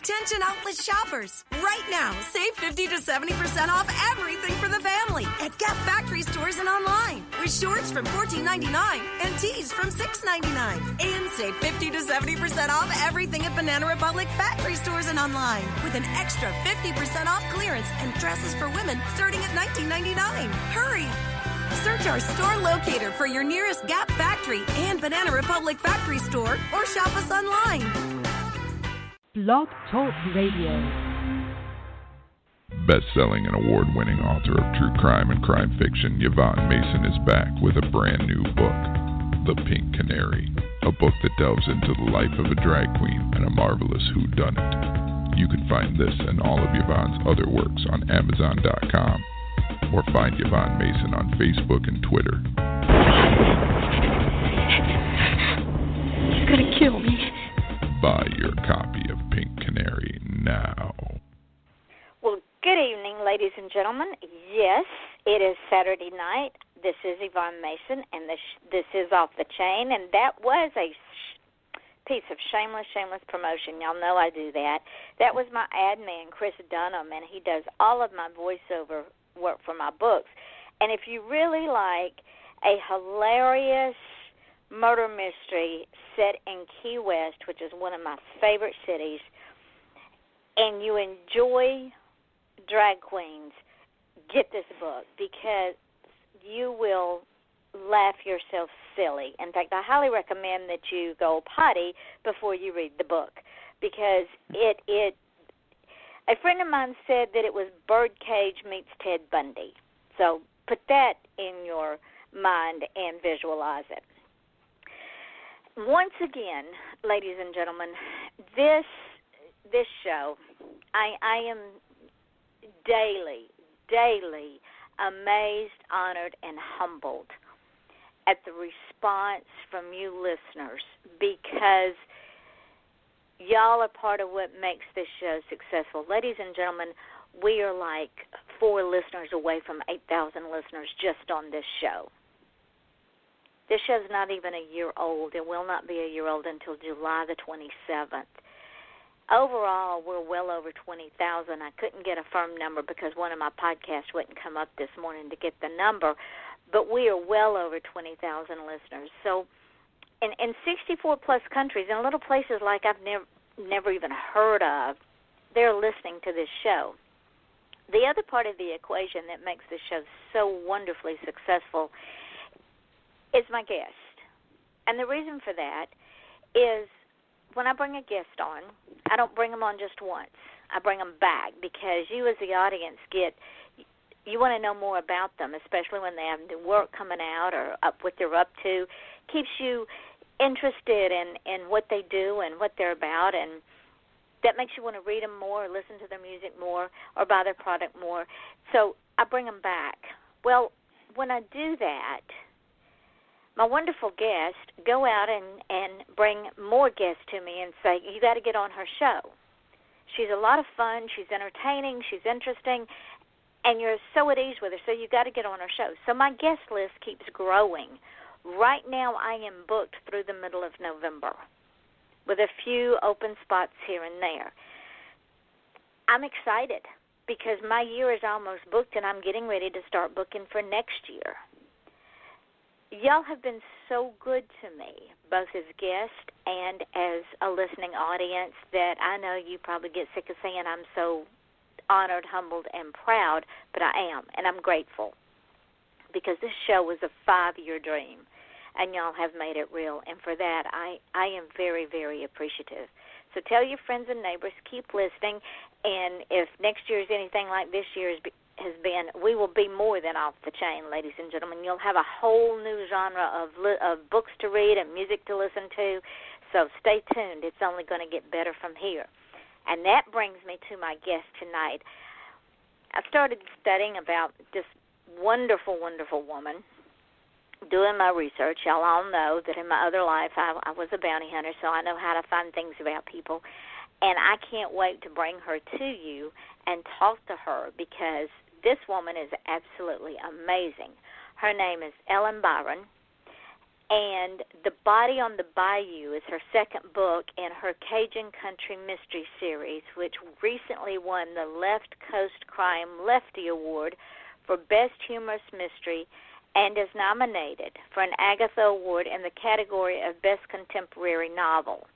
Attention outlet shoppers. Right now, save 50 to 70% off everything for the family at Gap Factory stores and online. With shorts from $14.99 and tees from $6.99. And save 50 to 70% off everything at Banana Republic Factory stores and online. With an extra 50% off clearance and dresses for women starting at $19.99. Hurry! Search our store locator for your nearest Gap Factory and Banana Republic Factory store or shop us online. Blog Talk Radio. Best-selling and award-winning author of true crime and crime fiction, Yvonne Mason is back with a brand new book, The Pink Canary, a book that delves into the life of a drag queen and a marvelous whodunit. You can find this and all of Yvonne's other works on Amazon.com or find Yvonne Mason on Facebook and Twitter. You're gonna kill me. Buy your copy of Pink Canary now. Well, good evening, ladies and gentlemen. Yes, it is Saturday night. This is Yvonne Mason, and this is Off the Chain, and that was a piece of shameless promotion. Y'all know I do that. That was my ad man, Chris Dunham, and he does all of my voiceover work for my books. And if you really like a hilarious murder mystery set in Key West, which is one of my favorite cities, and you enjoy drag queens, get this book because you will laugh yourself silly. In fact, I highly recommend that you go potty before you read the book because it a friend of mine said that it was Birdcage meets Ted Bundy. So put that in your mind and visualize it. Once again, ladies and gentlemen, this show, I am daily amazed, honored, and humbled at the response from you listeners because y'all are part of what makes this show successful. Ladies and gentlemen, we are like 4 listeners away from 8,000 listeners just on this show. This show's not even a year old. It will not be a year old until July the 27th. Overall, we're well over 20,000. I couldn't get a firm number because one of my podcasts wouldn't come up this morning to get the number, but we are well over 20,000 listeners. So in 64-plus countries, in little places like I've never even heard of, they're listening to this show. The other part of the equation that makes this show so wonderfully successful is my guest. And the reason for that is when I bring a guest on, I don't bring them on just once. I bring them back because you as the audience you want to know more about them, especially when they have new work coming out or what they're up to. Keeps you interested in what they do and what they're about, and that makes you want to read them more, or listen to their music more, or buy their product more. So I bring them back. Well, when I do that, my wonderful guests go out and bring more guests to me and say, you got to get on her show. She's a lot of fun. She's entertaining. She's interesting. And you're so at ease with her, so you got to get on her show. So my guest list keeps growing. Right now I am booked through the middle of November with a few open spots here and there. I'm excited because my year is almost booked and I'm getting ready to start booking for next year. Y'all have been so good to me, both as guests and as a listening audience, that I know you probably get sick of saying I'm so honored, humbled, and proud, but I am, and I'm grateful because this show was a 5-year dream, and y'all have made it real, and for that, I am very, very appreciative. So tell your friends and neighbors, keep listening, and if next year is anything like this year has been, we will be more than off the chain, ladies and gentlemen. You'll have a whole new genre of books to read and music to listen to, so stay tuned. It's only going to get better from here. And that brings me to my guest tonight. I started studying about this wonderful, wonderful woman, doing my research. Y'all all know that in my other life I was a bounty hunter, so I know how to find things about people. And I can't wait to bring her to you and talk to her because this woman is absolutely amazing. Her name is Ellen Bryon, And The Body on the Bayou is her second book in her Cajun Country Mystery series, which recently won the Left Coast Crime Lefty Award for Best Humorous Mystery and is nominated for an Agatha Award in the category of Best Contemporary Novel.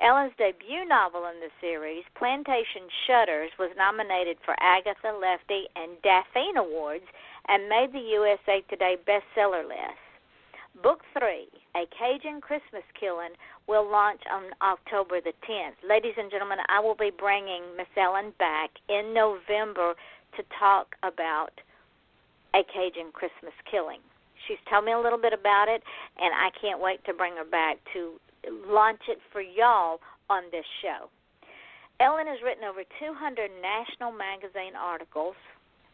Ellen's debut novel in the series, Plantation Shutters, was nominated for Agatha, Lefty, and Daphne Awards and made the USA Today bestseller list. Book 3, A Cajun Christmas Killing, will launch on October the 10th. Ladies and gentlemen, I will be bringing Miss Ellen back in November to talk about A Cajun Christmas Killing. She's told me a little bit about it, and I can't wait to bring her back to launch it for y'all on this show. Ellen has written over 200 national magazine articles,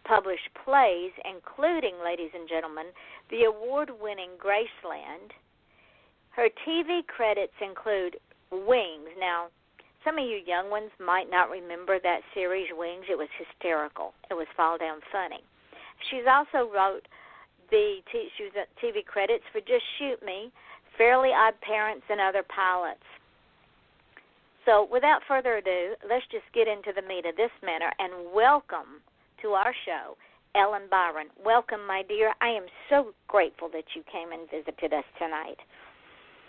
published plays, including, ladies and gentlemen, the award-winning Graceland. Her TV credits include Wings. Now, some of you young ones might not remember that series, Wings. It was hysterical. It was fall down funny. She's also wrote the TV credits for Just Shoot Me, Fairly Odd Parents, and Other Pilots. So without further ado, let's just get into the meat of this matter and welcome to our show, Ellen Bryon. Welcome, my dear. I am so grateful that you came and visited us tonight.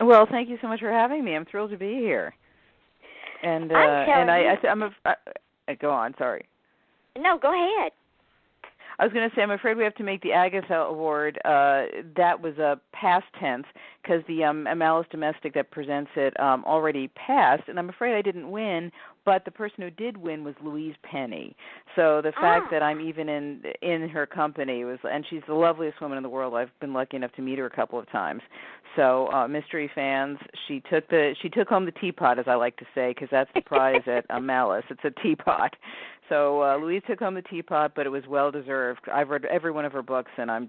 Well, thank you so much for having me. I'm thrilled to be here. And go on. Sorry. No, go ahead. I was going to say, I'm afraid we have to make the Agatha Award. That was a past tense because the Malice Domestic that presents it already passed, and I'm afraid I didn't win. But the person who did win was Louise Penny. So the fact that I'm even in her company and she's the loveliest woman in the world. I've been lucky enough to meet her a couple of times. So mystery fans, she took home the teapot, as I like to say, because that's the prize at Malice. It's a teapot. So Louise took home the teapot, but it was well deserved. I've read every one of her books, and I'm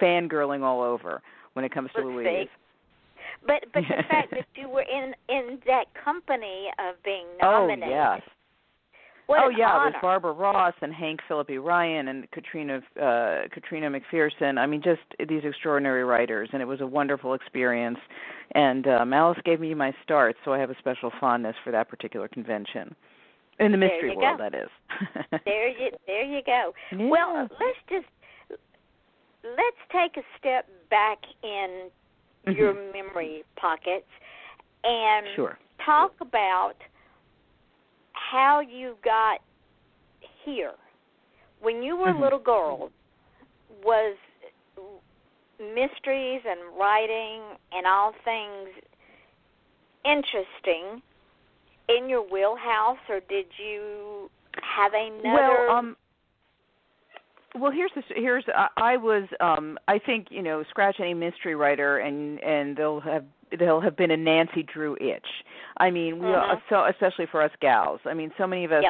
fangirling all over when it comes to Louise. But the fact that you were in that company of being nominated. Oh, yes. What an honor. It was Barbara Ross and Hank Phillippe Ryan and Katrina McPherson. I mean, just these extraordinary writers, and it was a wonderful experience. And Malice gave me my start, so I have a special fondness for that particular convention. In the mystery world, that is. There you go. Yeah. Well, let's take a step back in your memory pockets and talk about how you got here. When you were a little girl, was mysteries and writing and all things interesting in your wheelhouse, or did you have another? Well, I was I think, scratch any mystery writer and they'll have been a Nancy Drew itch. I mean, we so especially for us gals. I mean, so many of us,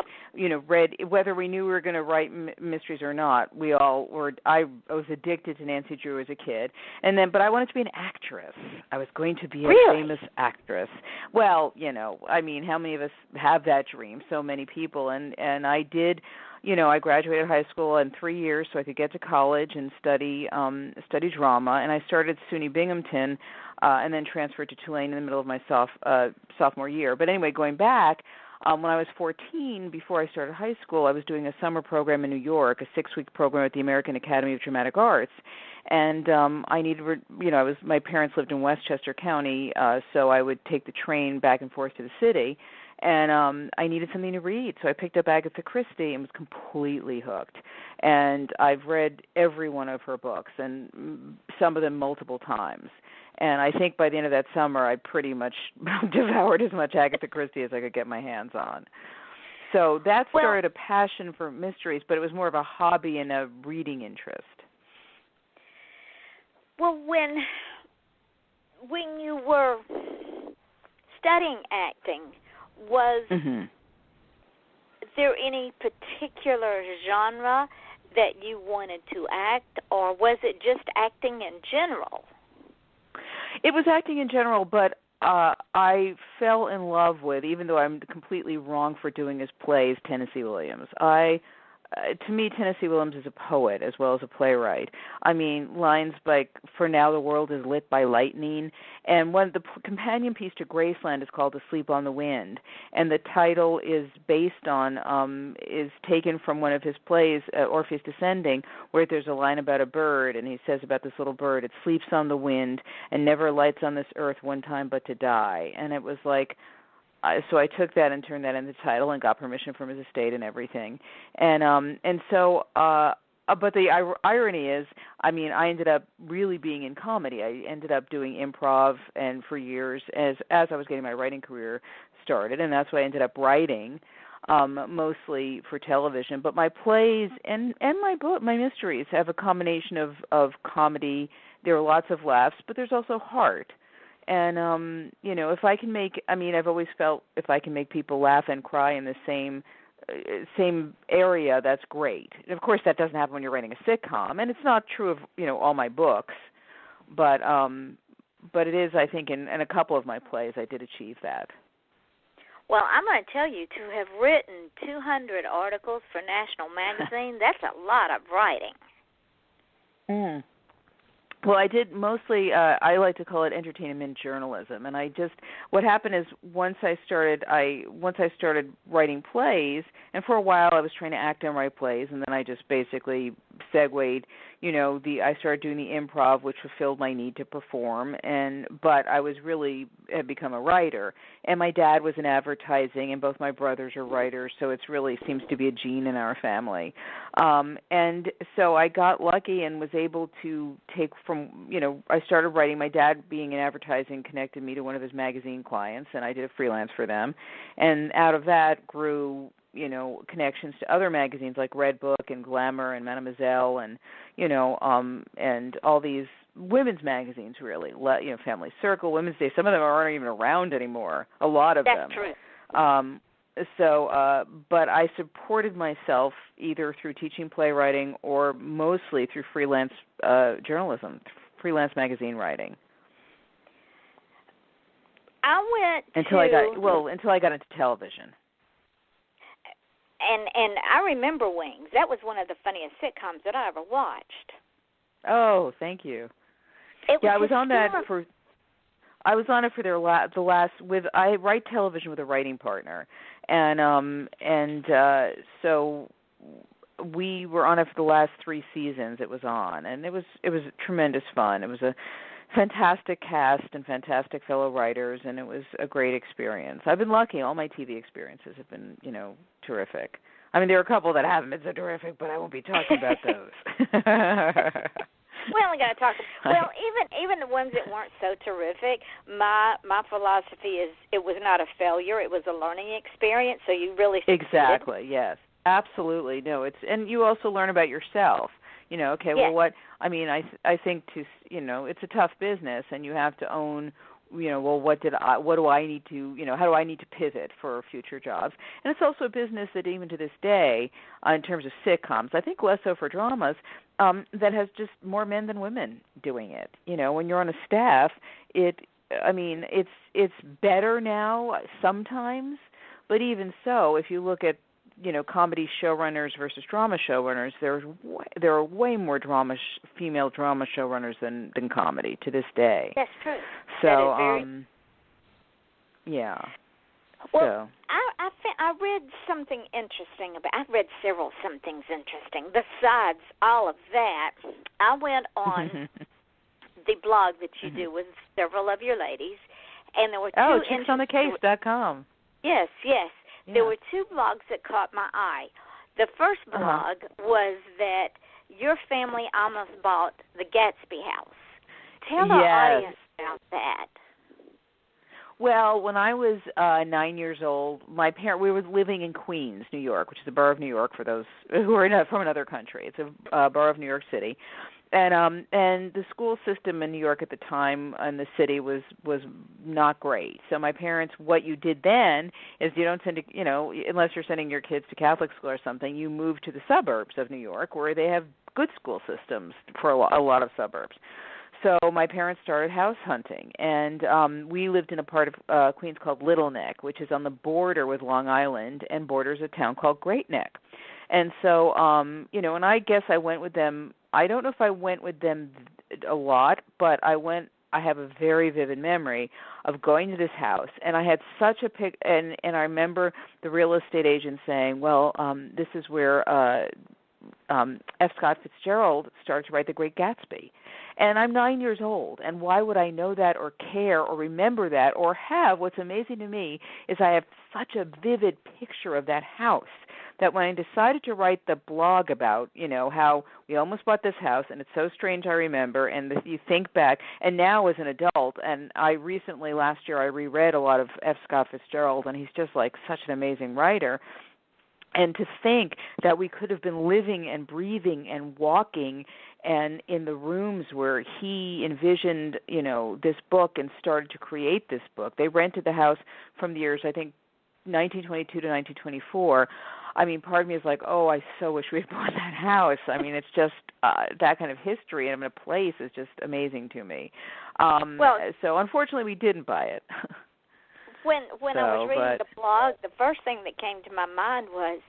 read, whether we knew we were going to write mysteries or not. We all were. I was addicted to Nancy Drew as a kid, but I wanted to be an actress. I was going to be a famous actress. Well, I mean, how many of us have that dream? So many people, and I did. I graduated high school in 3 years so I could get to college and study drama. And I started SUNY Binghamton and then transferred to Tulane in the middle of my sophomore year. But anyway, going back, when I was 14, before I started high school, I was doing a summer program in New York, a 6-week program at the American Academy of Dramatic Arts. And I needed, my parents lived in Westchester County, so I would take the train back and forth to the city. And I needed something to read, so I picked up Agatha Christie and was completely hooked. And I've read every one of her books, and some of them multiple times. And I think by the end of that summer, I pretty much devoured as much Agatha Christie as I could get my hands on. So that started a passion for mysteries, but it was more of a hobby and a reading interest. Well, when you were studying acting, was there any particular genre that you wanted to act, or was it just acting in general? It was acting in general, but I fell in love with, even though I'm completely wrong for doing his plays, Tennessee Williams. I to me, Tennessee Williams is a poet as well as a playwright. I mean, lines like "For now the world is lit by lightning," and the companion piece to Graceland is called "Asleep on the Wind," and the title is based on is taken from one of his plays, Orpheus Descending, where there's a line about a bird, and he says about this little bird, "It sleeps on the wind and never lights on this earth one time but to die," and it was like. So I took that and turned that into the title and got permission from his estate and everything. But the irony is, I mean, I ended up really being in comedy. I ended up doing improv and for years as I was getting my writing career started, and that's why I ended up writing mostly for television. But my plays and my mysteries have a combination of comedy. There are lots of laughs, but there's also heart. And, if I can I've always felt if I can make people laugh and cry in the same area, that's great. And of course, that doesn't happen when you're writing a sitcom, and it's not true of, all my books. But it is, I think, in a couple of my plays, I did achieve that. Well, I'm going to tell you, to have written 200 articles for National Magazine, that's a lot of writing. Mm. Well, I did mostly, I like to call it entertainment journalism. And what happened is once I started writing plays, and for a while I was trying to act and write plays, and then I just basically segued, I started doing the improv, which fulfilled my need to perform, but I had become a writer. And my dad was in advertising, and both my brothers are writers, so it really seems to be a gene in our family. And so I got lucky and was able to take I started writing. My dad, being in advertising, connected me to one of his magazine clients, and I did a freelance for them. And out of that grew, connections to other magazines like Red Book and Glamour and Mademoiselle and, and all these women's magazines, really. Family Circle, Women's Day. Some of them aren't even around anymore, a lot of them. That's true. But I supported myself either through teaching playwriting or mostly through freelance journalism, freelance magazine writing. Until I got into television. And I remember Wings. That was one of the funniest sitcoms that I ever watched. Oh, thank you. I was on that for. I was on it for I write television with a writing partner, so we were on it for the last 3 seasons it was on, and it was tremendous fun. It was a fantastic cast and fantastic fellow writers, and it was a great experience. I've been lucky. All my TV experiences have been, terrific. I mean, there are a couple that haven't been so terrific, but I won't be talking about those. We only got to talk. Well, even the ones that weren't so terrific, my philosophy is it was not a failure; it was a learning experience. So you really succeeded. Exactly. Yes, absolutely. No, and you also learn about yourself. Okay. Yes. Well, I think it's a tough business, and you have to own. What do I need to, how do I need to pivot for future jobs? And it's also a business that even to this day, in terms of sitcoms, I think less so for dramas, that has just more men than women doing it. When you're on a staff, it's better now sometimes, but even so, if you look at, comedy showrunners versus drama showrunners, there are way more female drama showrunners than comedy to this day. That's true. So, yeah. So. Well, I read something interesting I've read several somethings interesting. Besides all of that, I went on the blog that you do with several of your ladies, and there were two chicksonthecase.com. Yes. Yeah. There were 2 blogs that caught my eye. The first blog was that your family almost bought the Gatsby house. Tell our audience about that. Well, when I was 9 years old, we were living in Queens, New York, which is a borough of New York for those who are from another country. It's a borough of New York City. And the school system in New York at the time in the city was not great. So my parents, what you did then is you don't send, unless you're sending your kids to Catholic school or something, you move to the suburbs of New York where they have good school systems for a lot of suburbs. So my parents started house hunting, and we lived in a part of Queens called Little Neck, which is on the border with Long Island and borders a town called Great Neck. And so, and I guess I went with them. I don't know if I went with them a lot, but I have a very vivid memory of going to this house, and I had such a and I remember the real estate agent saying, well, this is where F. Scott Fitzgerald started to write The Great Gatsby. And I'm 9 years old, and why would I know that or care or remember that or have? What's amazing to me is I have such a vivid picture of that house that when I decided to write the blog about, how we almost bought this house, and it's so strange I remember, and you think back, and now as an adult, and I recently, last year, I reread a lot of F. Scott Fitzgerald, and he's just like such an amazing writer. And to think that we could have been living and breathing and walking and in the rooms where he envisioned, this book and started to create this book. They rented the house from the years, I think, 1922 to 1924. I mean, part of me is like, oh, I so wish we had bought that house. I mean, it's just that kind of history and a place is just amazing to me. So unfortunately, we didn't buy it. When I was reading the blog, the first thing that came to my mind was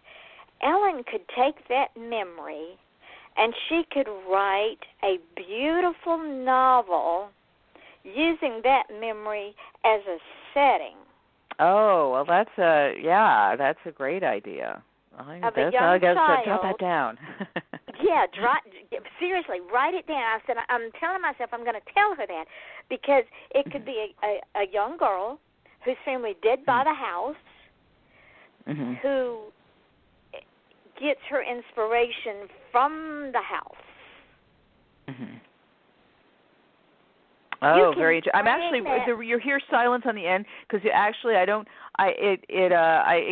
Ellen could take that memory and she could write a beautiful novel using that memory as a setting. Oh, well, that's a great idea. I guess jot that down. Yeah, seriously, write it down. I said, I'm telling myself I'm going to tell her that because it could be a young girl whose family did buy the house, who gets her inspiration from the house. Oh, very interesting. I'm actually you hear silence on the end because it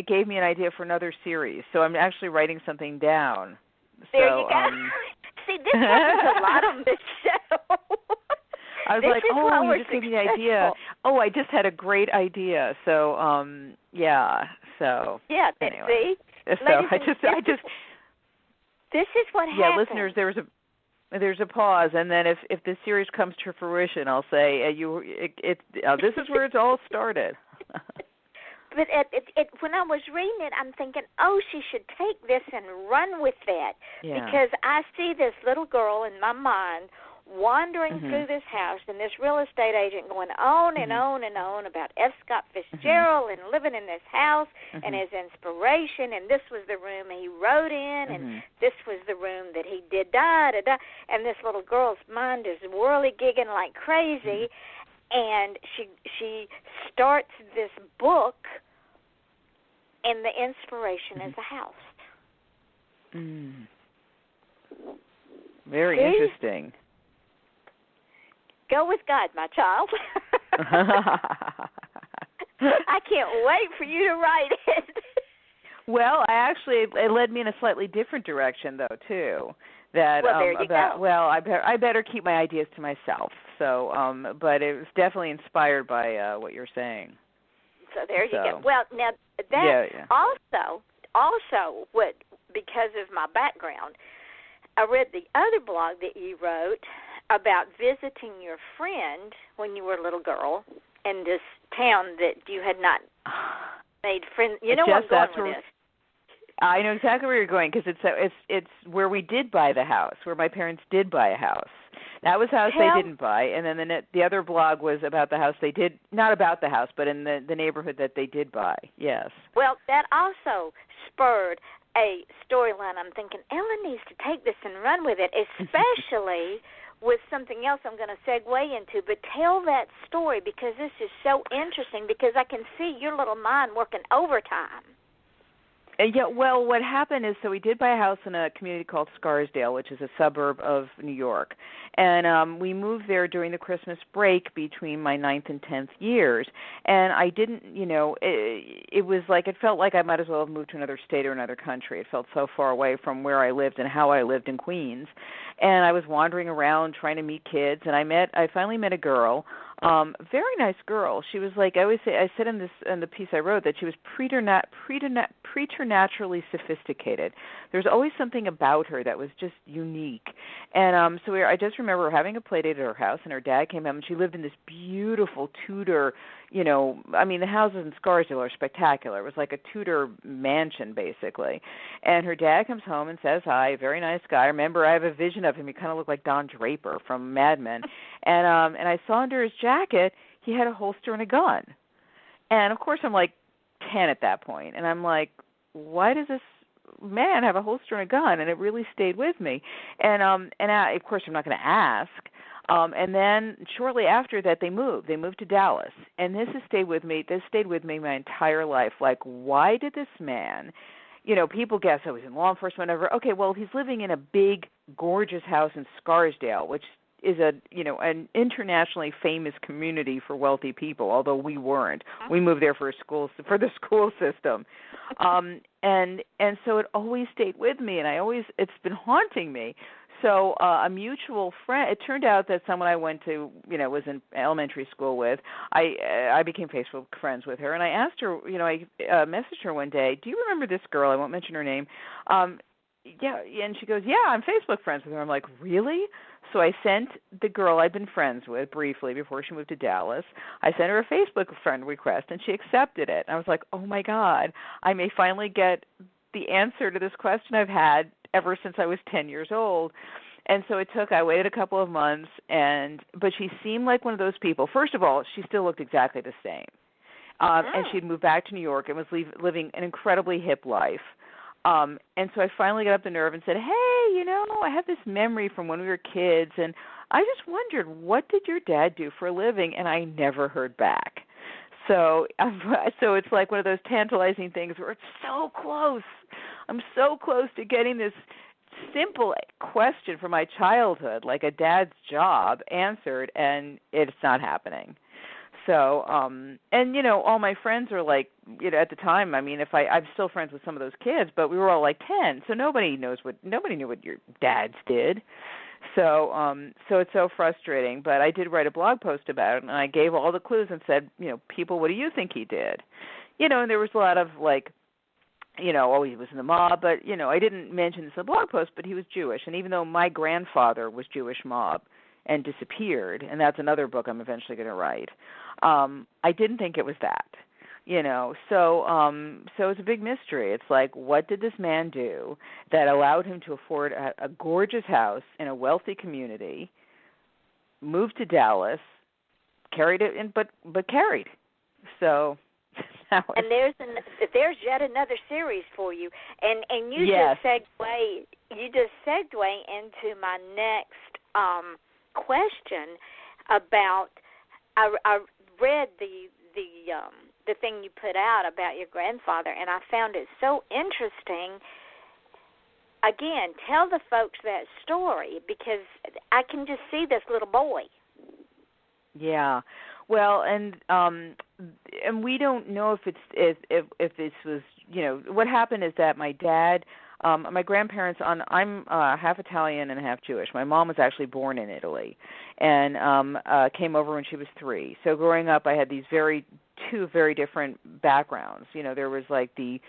gave me an idea for another series, so I'm actually writing something down. There you go. See, this happens a lot on this show. I was like, oh, you just gave me the idea. Oh, I just had a great idea. So, So yeah, anyway. See, so I just. This is what happens. Yeah, listeners, there's a pause, and then if the series comes to fruition, I'll say this is where it's all started. But when I was reading it, I'm thinking, oh, she should take this and run with that because I see this little girl in my mind wandering through this house and this real estate agent going on and on and on about F. Scott Fitzgerald and living in this house and his inspiration, and this was the room he wrote in, and this was the room that he did da-da-da, and this little girl's mind is whirly-gigging like crazy, and she starts this book, and the inspiration is the house. Very interesting. Go with God, my child. I can't wait for you to write it. Well, it led me in a slightly different direction, though, too. That there you go. Well, I better keep my ideas to myself. So, but it was definitely inspired by what you're saying. So there you go. Well, now that also what because of my background, I read the other blog that you wrote about visiting your friend when you were a little girl in this town that you had not made friends. You know where I'm going with this. I know exactly where you're going because it's where we did buy the house, where my parents did buy a house. That was a house they didn't buy, and then the other blog was about the house they did, not about the house, but in the neighborhood that they did buy. Yes. Well, that also spurred a storyline. I'm thinking Ellen needs to take this and run with it, especially with something else I'm going to segue into. But tell that story because this is so interesting because I can see your little mind working overtime. Yeah, well, what happened is, so we did buy a house in a community called Scarsdale, which is a suburb of New York. And we moved there during the Christmas break between my 9th and 10th years. And I didn't, it was like, it felt like I might as well have moved to another state or another country. It felt so far away from where I lived and how I lived in Queens. And I was wandering around trying to meet kids. And I finally met a girl Very nice girl. She was like, I always say, I said in the piece I wrote that she was preternaturally sophisticated. There's always something about her that was just unique. And I just remember having a play date at her house, and her dad came home, and she lived in this beautiful Tudor, the houses in Scarsdale are spectacular. It was like a Tudor mansion, basically. And her dad comes home and says hi, very nice guy. I remember I have a vision of him. He kind of looked like Don Draper from Mad Men. And I saw under his jacket he had a holster and a gun. And, of course, I'm like 10 at that point. And I'm like, why does this man have a holster and a gun? And it really stayed with me. And of course, I'm not going to ask. And then shortly after that, they moved. They moved to Dallas. And this has stayed with me. This stayed with me my entire life. Like, why did this man, people guess, he's in law enforcement, whatever. Okay, well, he's living in a big, gorgeous house in Scarsdale, which is an internationally famous community for wealthy people, although we weren't. We moved there for the school system. And so it always stayed with me, and it's been haunting me. So a mutual friend, it turned out that someone I went to, was in elementary school with, I became Facebook friends with her, and I asked her, I messaged her one day, do you remember this girl? I won't mention her name. Yeah, and she goes, yeah, I'm Facebook friends with her. I'm like, really? So I sent the girl I'd been friends with briefly before she moved to Dallas, I sent her a Facebook friend request, and she accepted it. And I was like, oh, my God, I may finally get the answer to this question I've had ever since I was 10 years old. And so I waited a couple of months, but she seemed like one of those people. First of all, she still looked exactly the same. And she'd moved back to New York and was living an incredibly hip life. And so I finally got up the nerve and said, hey, I have this memory from when we were kids, and I just wondered, what did your dad do for a living? And I never heard back. So it's like one of those tantalizing things where it's so close. I'm so close to getting this simple question from my childhood, like a dad's job, answered, and it's not happening. So, all my friends are like, at the time, I'm still friends with some of those kids, but we were all like 10, so nobody knew what your dads did. So it's so frustrating. But I did write a blog post about it, and I gave all the clues and said, people, what do you think he did? And there was a lot of like, he was in the mob, but, I didn't mention this in the blog post, but he was Jewish. And even though my grandfather was Jewish mob and disappeared, and that's another book I'm eventually going to write, I didn't think it was that, So it's a big mystery. It's like, what did this man do that allowed him to afford a gorgeous house in a wealthy community, moved to Dallas, carried it in, but carried. So. And there's yet another series for you, and you yes. just segued into my next question about. I read the thing you put out about your grandfather, and I found it so interesting. Again, tell the folks that story, because I can just see this little boy. Yeah. Well, and we don't know if this was, what happened is that my dad, my grandparents, I'm half Italian and half Jewish. My mom was actually born in Italy and came over when she was 3. So growing up, I had these two very different backgrounds. There was like the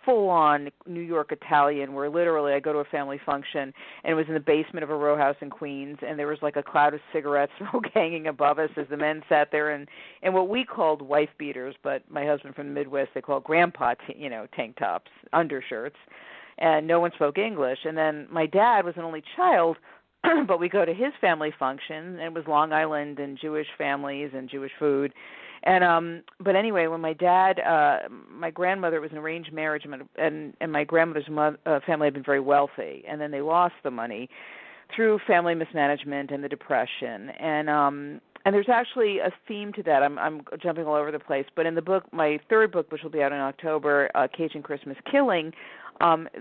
full-on New York Italian where literally I go to a family function and it was in the basement of a row house in Queens, and there was like a cloud of cigarette smoke hanging above us as the men sat there in what we called wife beaters, but my husband from the Midwest, they call grandpa, tank tops, undershirts, and no one spoke English. And then my dad was an only child, but we go to his family function, and it was Long Island and Jewish families and Jewish food. And but anyway, when my dad, my grandmother, it was an arranged marriage, and my grandmother's family had been very wealthy, and then they lost the money through family mismanagement and the Depression. And there's actually a theme to that. I'm jumping all over the place, but in the book, my third book, which will be out in October, Cajun Christmas Killing,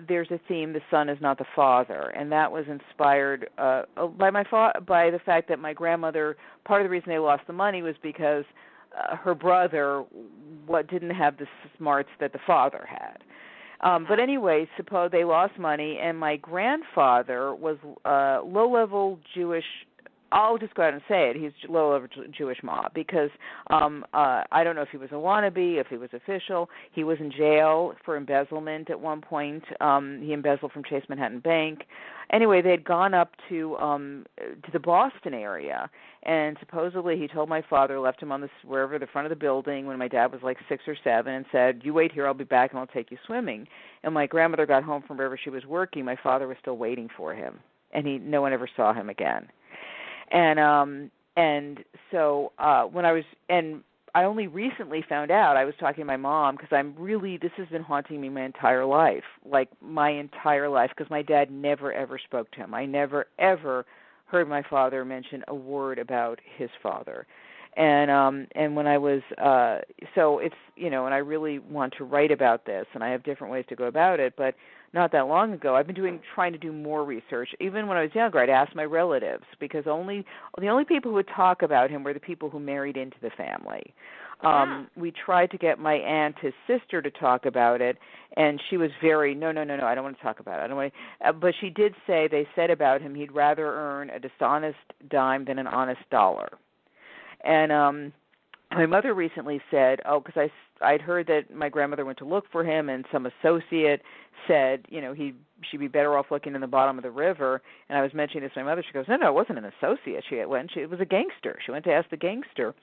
there's a theme: the son is not the father, and that was inspired by by the fact that my grandmother. Part of the reason they lost the money was because her brother didn't have the smarts that the father had. But anyway, suppose they lost money, and my grandfather was a low-level Jewish I'll just go ahead and say it. He's low-level Jewish mob because I don't know if he was a wannabe, if he was official. He was in jail for embezzlement at one point. He embezzled from Chase Manhattan Bank. Anyway, they had gone up to the Boston area, and supposedly he told my father, left him on wherever the front of the building when my dad was like 6 or 7, and said, "You wait here, I'll be back, and I'll take you swimming." And my grandmother got home from wherever she was working. My father was still waiting for him, and no one ever saw him again. And so when I only recently found out, I was talking to my mom, because this has been haunting me my entire life, because my dad never, ever spoke to him. I never, ever heard my father mention a word about his father. And when I was, so it's, and I really want to write about this, and I have different ways to go about it, but not that long ago, I've been trying to do more research. Even when I was younger, I'd ask my relatives, because the only people who would talk about him were the people who married into the family. We tried to get my aunt, his sister, to talk about it, and she was very, no, I don't want to talk about it. I don't want to, but she did say, they said about him, he'd rather earn a dishonest dime than an honest dollar. And my mother recently said, because I'd heard that my grandmother went to look for him, and some associate said, she'd be better off looking in the bottom of the river. And I was mentioning this to my mother. She goes, no, it wasn't an associate. It was a gangster. She went to ask the gangster.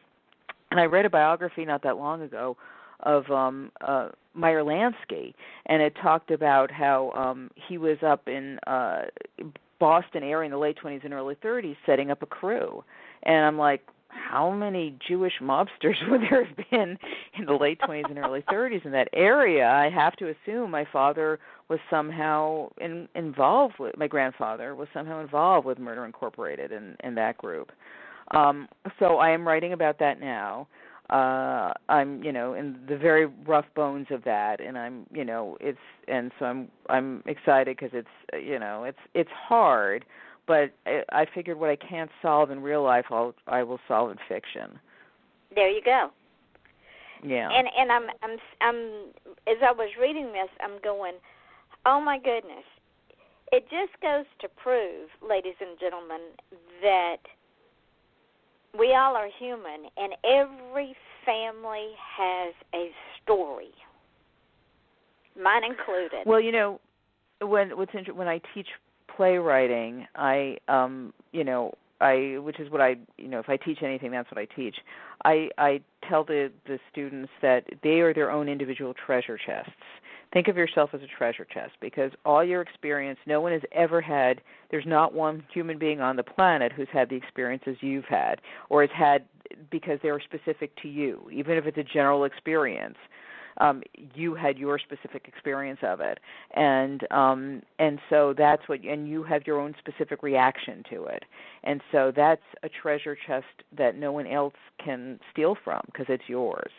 And I read a biography not that long ago of Meyer Lansky, and it talked about how he was up in Boston area in the late 20s and early 30s setting up a crew. And I'm like, how many Jewish mobsters would there have been in the late 20s and early 30s in that area? I have to assume my father was somehow involved with, my grandfather was somehow involved with Murder Incorporated and that group. So I am writing about that now. I'm, in the very rough bones of that, and I'm excited because it's hard. But I figured what I can't solve in real life, I will solve in fiction. There you go. Yeah. And I'm as I was reading this, I'm going, oh my goodness! It just goes to prove, ladies and gentlemen, that we all are human, and every family has a story, mine included. Well, when I teach playwriting, which is what if I teach anything, that's what I teach. I tell the students that they are their own individual treasure chests. Think of yourself as a treasure chest, because all your experience, no one has ever had, there's not one human being on the planet who's had the experiences you've had, or has had because they were specific to you, even if it's a general experience. You had your specific experience of it, and so that's and you have your own specific reaction to it, and so that's a treasure chest that no one else can steal from because it's yours.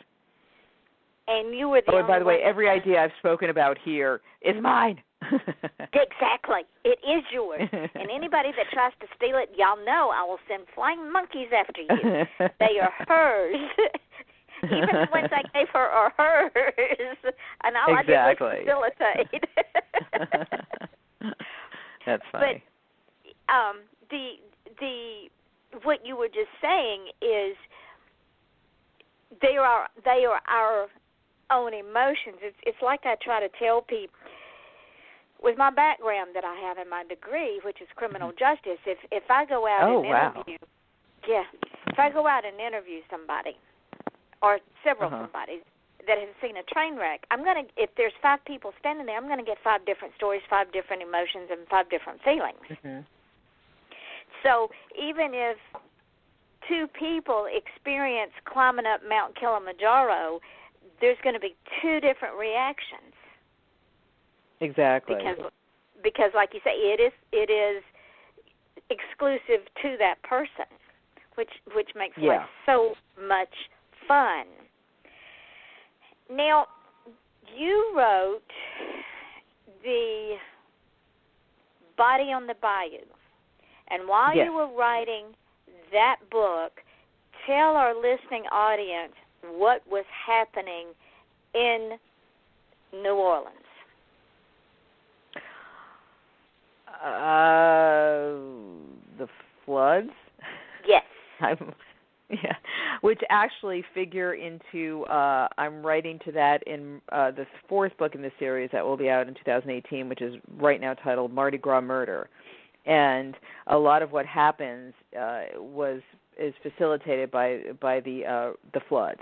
And you were the and by the way, every idea I've spoken about here is mine. Exactly, it is yours. And anybody that tries to steal it, y'all know I will send flying monkeys after you. They are hers. Even the ones I gave her are hers, and all exactly. I did was facilitate. That's funny. But what you were just saying is they are our own emotions. It's like I try to tell people with my background that I have in my degree, which is criminal justice. If I go out and interview, if I go out and interview somebody, or several somebody that has seen a train wreck, if there's 5 people standing there, I'm going to get 5 different stories, 5 different emotions, and 5 different feelings. Mm-hmm. So even if 2 people experience climbing up Mount Kilimanjaro, there's going to be 2 different reactions. Exactly. Because like you say, it is exclusive to that person, which makes life so much fun. Now, you wrote The Body on the Bayou, and while you were writing that book, tell our listening audience what was happening in New Orleans. The floods. Yeah, which actually figure into, I'm writing to that in the fourth book in the series that will be out in 2018, which is right now titled Mardi Gras Murder. And a lot of what happens is facilitated by the floods.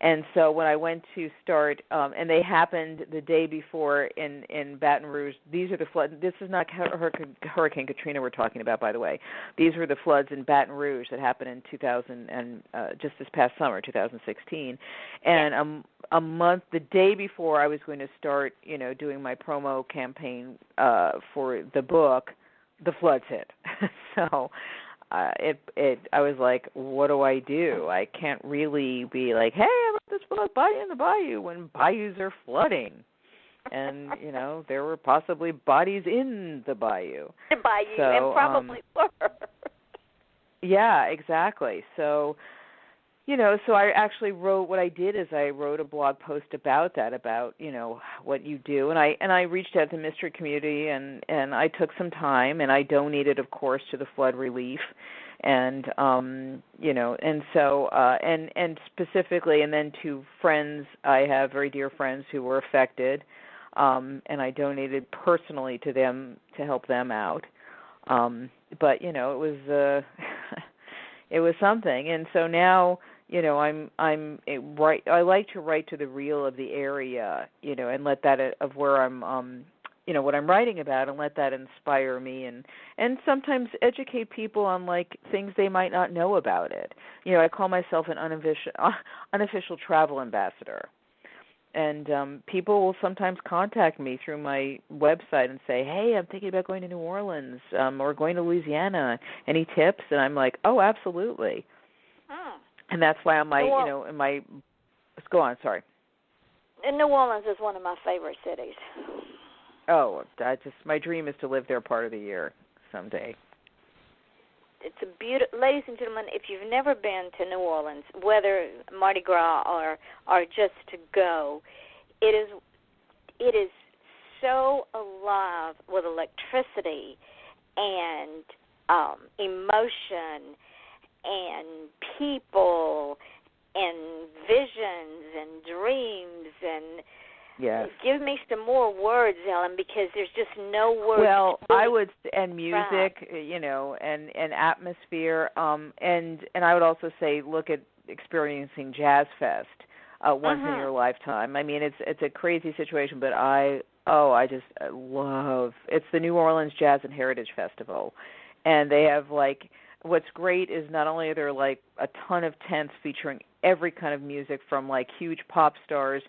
And so when I went to start, and they happened the day before in Baton Rouge. These are the floods. This is not Hurricane Katrina we're talking about, by the way. These were the floods in Baton Rouge that happened in 2000 and just this past summer, 2016. And a month, the day before I was going to start, doing my promo campaign for the book, the floods hit. So. I was like, what do? I can't really be like, hey, I wrote this book, Bayou in the Bayou, when bayous are flooding. And, there were possibly bodies in the bayou. The bayou, and probably were. Yeah, exactly. So, so I actually wrote, what I did is I wrote a blog post about that, about, what you do. And I reached out to the mystery community, and I took some time, and I donated, of course, to the flood relief. And, and so, and specifically, and then to friends, I have very dear friends who were affected, and I donated personally to them to help them out. But, it was, it was something. And so now, I like to write to the real of the area, and let that of where I'm, what I'm writing about, and let that inspire me, and sometimes educate people on things they might not know about it. I call myself an unofficial travel ambassador. And people will sometimes contact me through my website and say, hey, I'm thinking about going to New Orleans or going to Louisiana. Any tips? And I'm like, oh, absolutely. And that's why I'm like, in my – go on, sorry. And New Orleans is one of my favorite cities. Oh, my dream is to live there part of the year someday. It's a beautiful, ladies and gentlemen, if you've never been to New Orleans, whether Mardi Gras or just to go, it is so alive with electricity and emotion and people and visions and dreams and yes. Give me some more words, Ellen, because there's just no words. Well, I would, and music, and atmosphere, and I would also say look at experiencing Jazz Fest once in your lifetime. I mean, it's a crazy situation, but I just love. It's the New Orleans Jazz and Heritage Festival, and they have what's great is not only are there a ton of tents featuring every kind of music from huge pop stars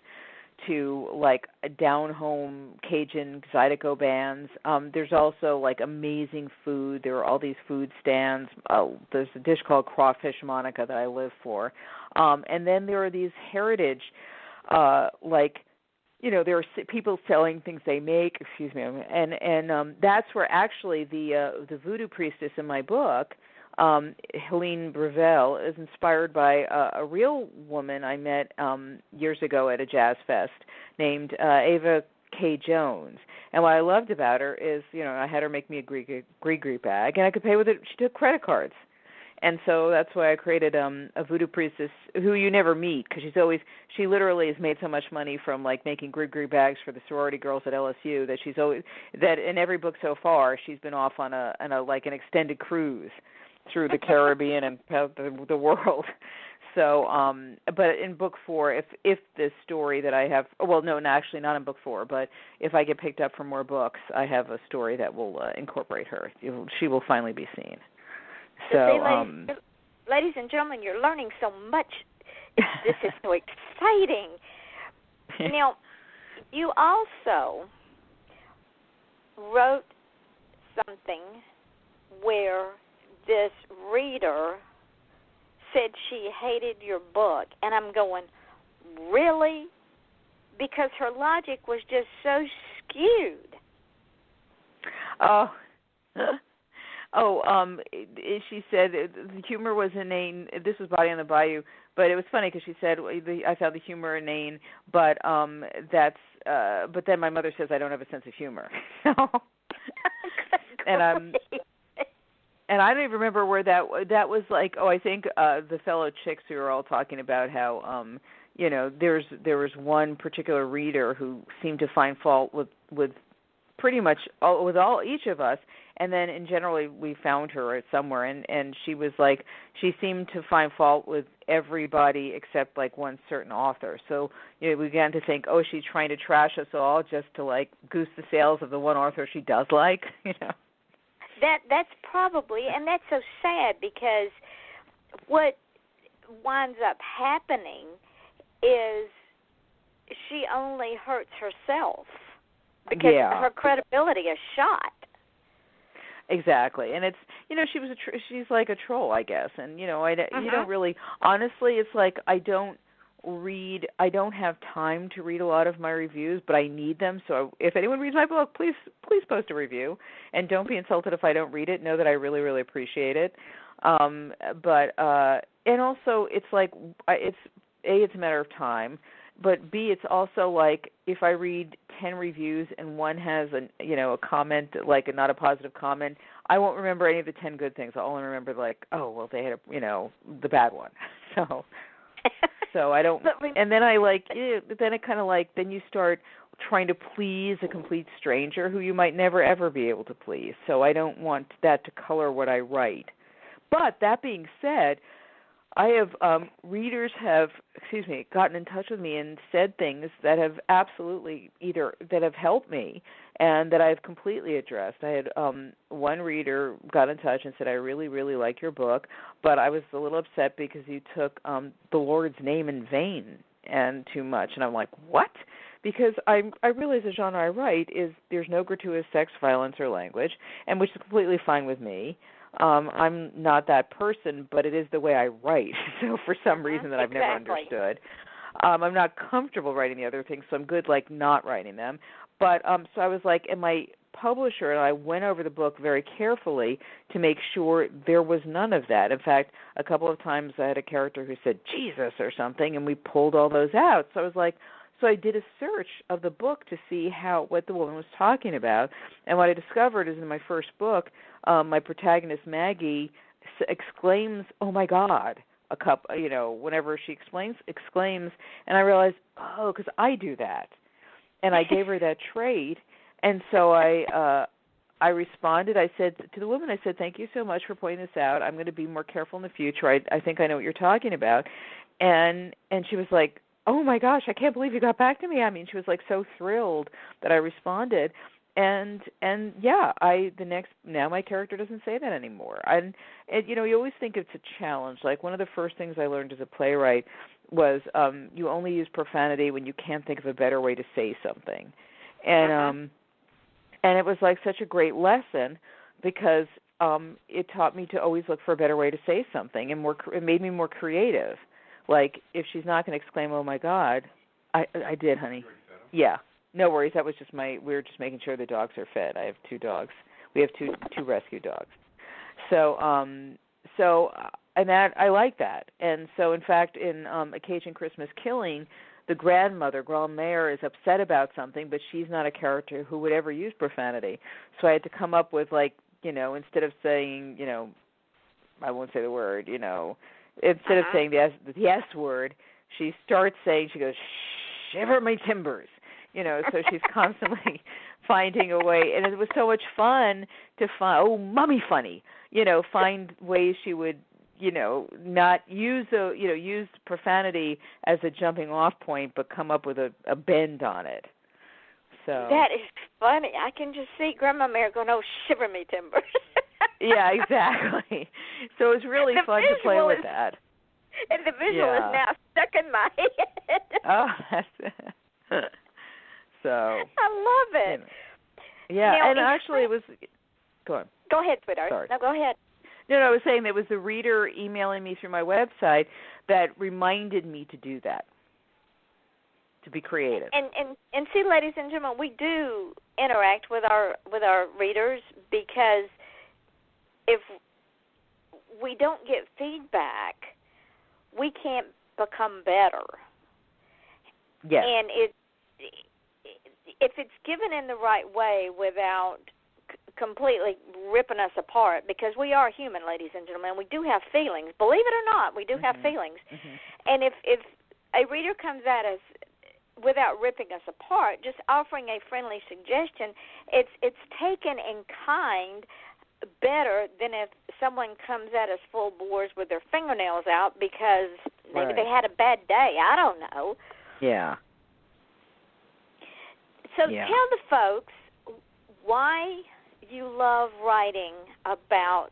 to down-home Cajun Zydeco bands. There's also amazing food. There are all these food stands. There's a dish called crawfish Monica that I live for. And then there are these heritage, there are people selling things they make. Excuse me, and that's where actually the voodoo priestess in my book, Helene Brevel, is inspired by a real woman I met years ago at a jazz fest named Ava K. Jones. And what I loved about her is, I had her make me a gree bag, and I could pay with it. She took credit cards. And so that's why I created a voodoo priestess who you never meet, because she literally has made so much money from making gree bags for the sorority girls at LSU that in every book so far she's been off on an extended cruise through the Caribbean and the world. So, but in book 4, if this story that I have, well, no, actually not in book 4, but if I get picked up for more books, I have a story that will incorporate her. She will finally be seen. So, ladies and gentlemen, you're learning so much. This is so exciting. Now, you also wrote something where this reader said she hated your book, and I'm going, really? Because her logic was just so skewed. She said the humor was inane. This was Body on the Bayou, but it was funny because she said I found the humor inane, but but then my mother says I don't have a sense of humor. So, and and I don't even remember where that was like. Oh, I think the fellow chicks who were all talking about how there was one particular reader who seemed to find fault with pretty much each of us, and then in general we found her somewhere, and she was like, she seemed to find fault with everybody except like one certain author. So we began to think, oh, she's trying to trash us all just to like goose the sales of the one author she does like, That's probably, and that's so sad, because what winds up happening is she only hurts herself because her credibility is shot. Exactly, and it's she's like a troll, I guess, and you don't really, honestly, it's like I don't have time to read a lot of my reviews, but I need them. So if anyone reads my book, please post a review, and don't be insulted if I don't read it. Know that I really, really appreciate it. But and also it's like it's a matter of time, but B, it's also like if I read 10 reviews and one has a comment, like not a positive comment, I won't remember any of the 10 good things. I'll only remember like, oh well, they had the bad one. So I don't, and then then it kind of like, then you start trying to please a complete stranger who you might never ever be able to please. So I don't want that to color what I write. But that being said, I have readers have gotten in touch with me and said things that have absolutely that have helped me and that I've completely addressed. I had one reader got in touch and said, I really, really like your book, but I was a little upset because you took the Lord's name in vain and too much. And I'm like, what? Because I realize the genre I write is there's no gratuitous sex, violence, or language, and which is completely fine with me. I'm not that person, but it is the way I write. So for some reason that I've never understood, I'm not comfortable writing the other things, so I'm good like not writing them. But so I was like, and my publisher and I went over the book very carefully to make sure there was none of that. In fact, a couple of times I had a character who said Jesus or something, and we pulled all those out. So I was like, so I did a search of the book to see what the woman was talking about, and what I discovered is in my first book, my protagonist Maggie exclaims, "Oh my God!" whenever she exclaims, and I realized, oh, because I do that, and I gave her that trait, and so I responded. I said to the woman, I said, "Thank you so much for pointing this out. I'm going to be more careful in the future. I think I know what you're talking about," and she was like, oh my gosh, I can't believe you got back to me. I mean, she was like so thrilled that I responded. And yeah, now my character doesn't say that anymore. And you always think it's a challenge. Like one of the first things I learned as a playwright was you only use profanity when you can't think of a better way to say something. And and it was like such a great lesson because it taught me to always look for a better way to say something, and it made me more creative. Like, if she's not going to exclaim, oh, my God, I did, honey. Yeah, no worries. That was just we were just making sure the dogs are fed. I have 2 dogs. We have two rescue dogs. So, and that, I like that. And so, in fact, in A Cajun Christmas Killing, the grandmother, Grand-Mère, is upset about something, but she's not a character who would ever use profanity. So I had to come up with, like, instead of saying, I won't say the word, instead of saying the S word, she goes, shiver my timbers, so she's constantly finding a way. And it was so much fun to find, mommy funny, find ways she would, not use use profanity as a jumping off point, but come up with a bend on it. So that is funny. I can just see Grandma Mary going, oh, shiver me timbers. Yeah, exactly. So it was really fun to play with that. And the visual is now stuck in my head. Oh, that's so. I love it. Yeah, now, and actually it was. Go on. Go ahead, sweetheart. Sorry. No, go ahead. No, I was saying there was a reader emailing me through my website that reminded me to do that, to be creative. And see, ladies and gentlemen, we do interact with our readers, because if we don't get feedback, we can't become better. Yes. And if it's given in the right way without completely ripping us apart, because we are human, ladies and gentlemen. We do have feelings. Believe it or not, we do have feelings. And if a reader comes at us without ripping us apart, just offering a friendly suggestion, it's taken in kind better than if someone comes at us full bores with their fingernails out because maybe they had a bad day. I don't know. Yeah. So tell the folks why you love writing about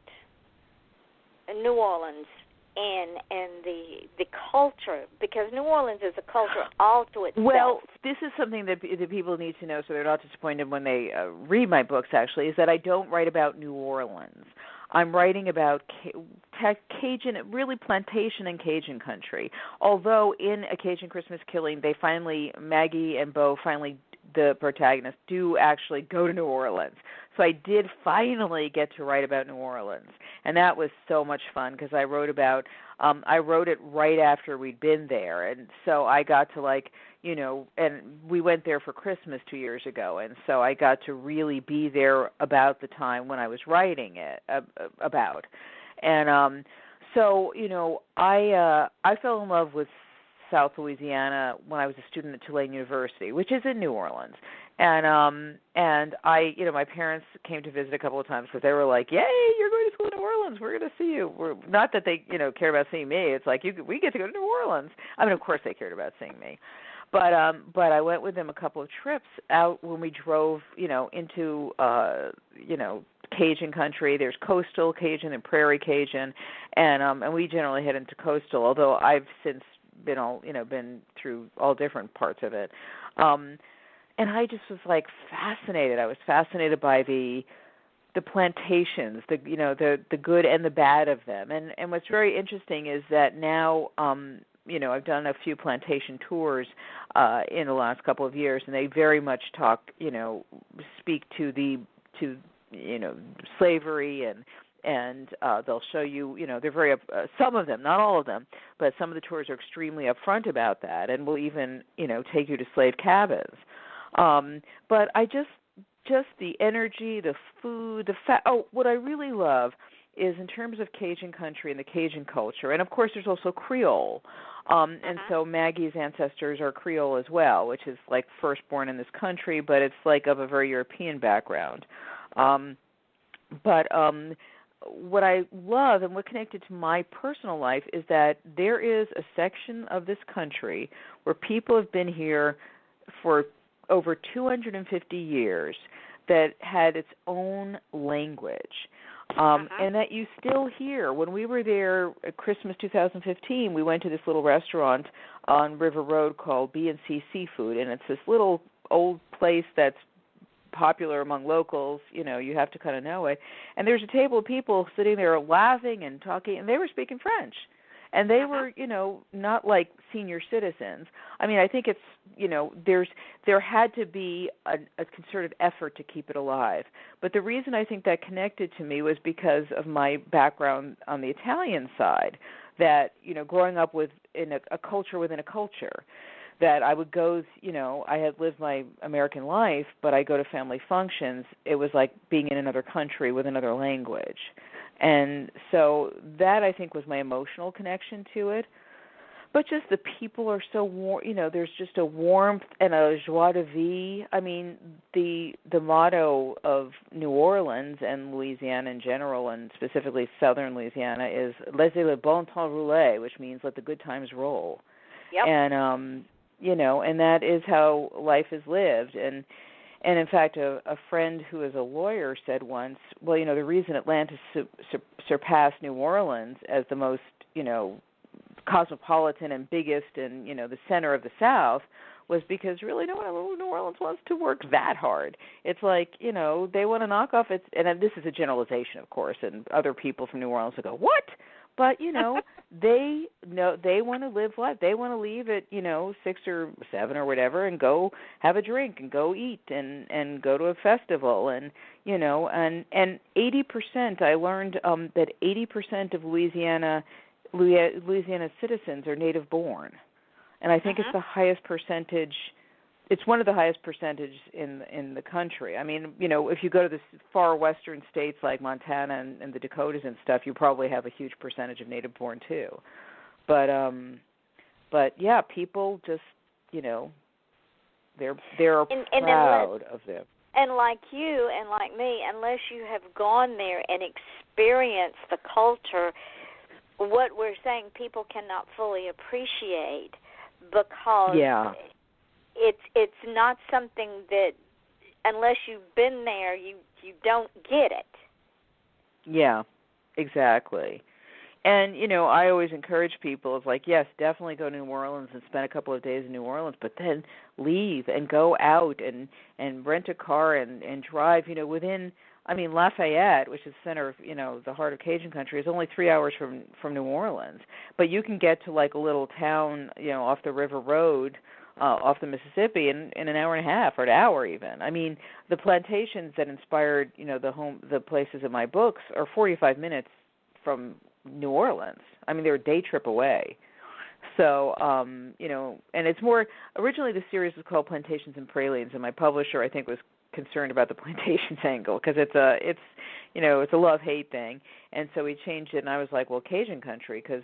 New Orleans and the culture, because New Orleans is a culture all to itself. Well, this is something that the people need to know so they're not disappointed when they read my books, actually, is that I don't write about New Orleans. I'm writing about Cajun, really plantation and Cajun country. Although in A Cajun Christmas Killing, Maggie and Beau finally, the protagonists, do actually go to New Orleans. So I did finally get to write about New Orleans, and that was so much fun because I wrote it right after we'd been there, and so I got to and we went there for Christmas 2 years ago, and so I got to really be there about the time when I was writing it about, and so I fell in love with South Louisiana when I was a student at Tulane University, which is in New Orleans. And I, my parents came to visit a couple of times because they were like, "Yay, you're going to school in New Orleans. We're going to see you." Not that they, cared about seeing me. It's like we get to go to New Orleans. I mean, of course they cared about seeing me, but I went with them a couple of trips out when we drove, into Cajun country. There's coastal Cajun and prairie Cajun, and we generally head into coastal. Although I've since been through all different parts of it. And I just was fascinated. I was fascinated by the plantations, the good and the bad of them. And what's very interesting is that now, I've done a few plantation tours in the last couple of years, and they very much speak to slavery and they'll show you, they're very, some of them, not all of them, but some of the tours are extremely upfront about that and will even, take you to slave cabins. But I just the energy, the food, what I really love is in terms of Cajun country and the Cajun culture. And, of course, there's also Creole. And so Maggie's ancestors are Creole as well, which is first born in this country, but it's of a very European background. But what I love and what connected to my personal life is that there is a section of this country where people have been here for over 250 years that had its own language, and that you still hear. When we were there at Christmas 2015, we went to this little restaurant on River Road called B&C Seafood, and it's this little old place that's popular among locals. You have to kind of know it. And there's a table of people sitting there laughing and talking, and they were speaking French. And they were, not like senior citizens. I mean, I think it's, there had to be a concerted effort to keep it alive. But the reason I think that connected to me was because of my background on the Italian side, that, growing up in a culture within a culture, that I would go, I had lived my American life, but I go to family functions. It was like being in another country with another language. And so that, I think, was my emotional connection to it. But just the people are so warm, there's just a warmth and a joie de vivre. I mean, the motto of New Orleans and Louisiana in general, and specifically southern Louisiana, is "Laissez le bon temps rouler," which means let the good times roll. Yep. And, and that is how life is lived. And in fact, a friend who is a lawyer said once, well, the reason Atlanta surpassed New Orleans as the most, cosmopolitan and biggest and, the center of the South was because really no one in New Orleans wants to work that hard. It's like, they want to knock off it. And this is a generalization, of course, and other people from New Orleans will go, what? But, they want to live life. They want to leave at, 6 or 7 or whatever and go have a drink and go eat and go to a festival. And, and 80%, I learned that 80% of Louisiana citizens are native born. And I think it's the highest percentage it's one of the highest percentages in the country. I mean, if you go to the far western states like Montana and the Dakotas and stuff, you probably have a huge percentage of native born too. But yeah, people just, they're proud of them. And like you and like me, unless you have gone there and experienced the culture, what we're saying people cannot fully appreciate, because it's not something that, unless you've been there, you don't get it. Yeah, exactly. And, I always encourage people, it's like, yes, definitely go to New Orleans and spend a couple of days in New Orleans, but then leave and go out and rent a car and drive, within, Lafayette, which is the center of, the heart of Cajun country, is only 3 hours from New Orleans. But you can get to, like, a little town, off the River Road, off the Mississippi in an hour and a half or an hour even. I mean, the plantations that inspired, the places in my books are 45 minutes from New Orleans. I mean, they're a day trip away. So, and it's more, originally the series was called Plantations and Pralines, and my publisher, I think, was concerned about the plantations angle, because it's a love-hate thing. And so we changed it, and I was like, well, Cajun country, because,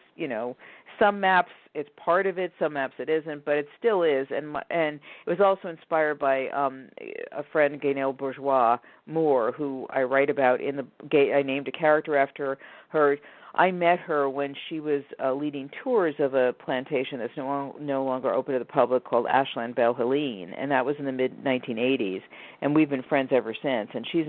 some maps it's part of it, some maps it isn't, but it still is. And it was also inspired by a friend, Gaynell Bourgeois Moore, who I write about in I named a character after her. I met her when she was leading tours of a plantation that's no longer open to the public called Ashland Belle Helene, and that was in the mid-1980s. And we've been friends ever since. And she's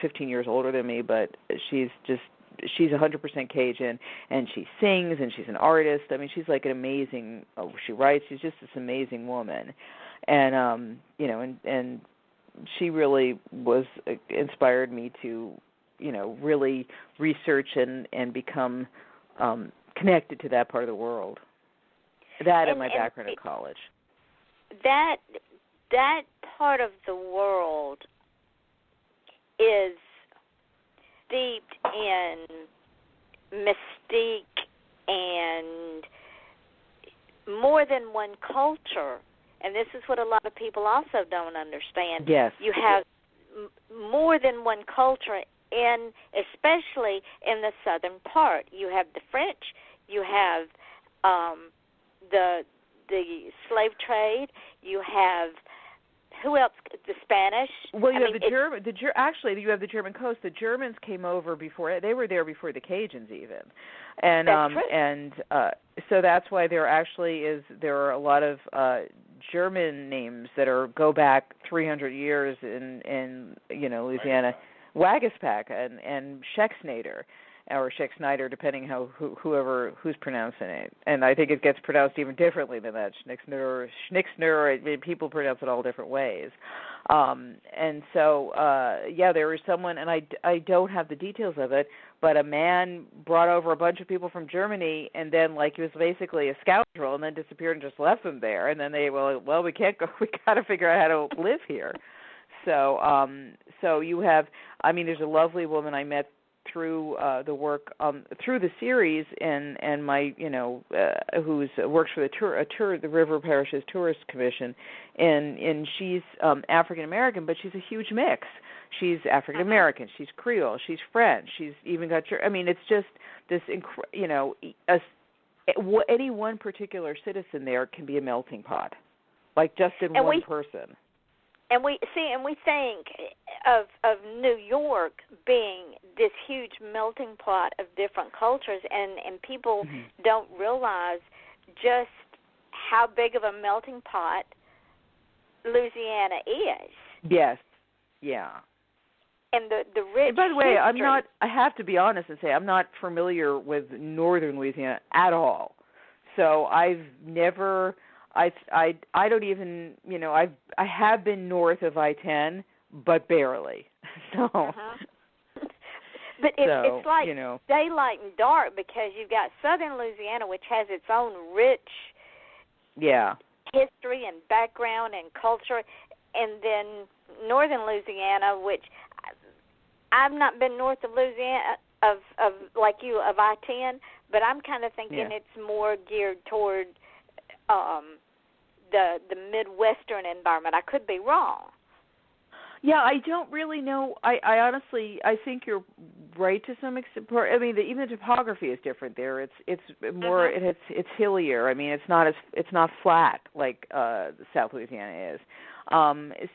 15 years older than me, but she's 100% Cajun, and she sings, and she's an artist. I mean, she's like an amazing. She writes. She's just this amazing woman, and and she really inspired me to, really research and become connected to that part of the world. That and my background in college. That part of the world is steeped in mystique and more than one culture. And this is what a lot of people also don't understand. Yes. You have more than one culture, especially in the southern part. You have the French, you have the slave trade, you have, who else? The Spanish. Well, you have the German. Actually, you have the German coast. The Germans came over before. They were there before the Cajuns even, and that's true. And so that's why there are a lot of German names that go back 300 years in Louisiana. Wagaspack and Schexnayder, or Schexnayder, depending who's pronouncing it. And I think it gets pronounced even differently than that. Schnicksner, people pronounce it all different ways. And so, there was someone, and I don't have the details of it, but a man brought over a bunch of people from Germany, and then, he was basically a scoundrel, and then disappeared and just left them there. And then we can't go, we got to figure out how to live here. So you have, there's a lovely woman I met through the work, through the series, and my, who works for the River Parishes Tourist Commission, and she's African American, but she's a huge mix. She's African American, she's Creole, she's French, she's even got it's just this, any one particular citizen there can be a melting pot, just in one person. And we think of New York being this huge melting pot of different cultures, and people don't realize just how big of a melting pot Louisiana is. Yes, yeah. And the rich. And by the way, history. I have to be honest and say I'm not familiar with northern Louisiana at all. So I've never. I don't even, I have been north of I-10, but barely. So, but it's like daylight and dark, because you've got southern Louisiana, which has its own rich history and background and culture, and then northern Louisiana, which I've not been north of Louisiana of like you of I-10, but I'm kind of thinking it's more geared toward the Midwestern environment. I could be wrong. Yeah, I don't really know. I honestly, I think you're right to some extent. I mean, even the topography is different there. It's more it's hillier. I mean, it's not flat like South Louisiana is.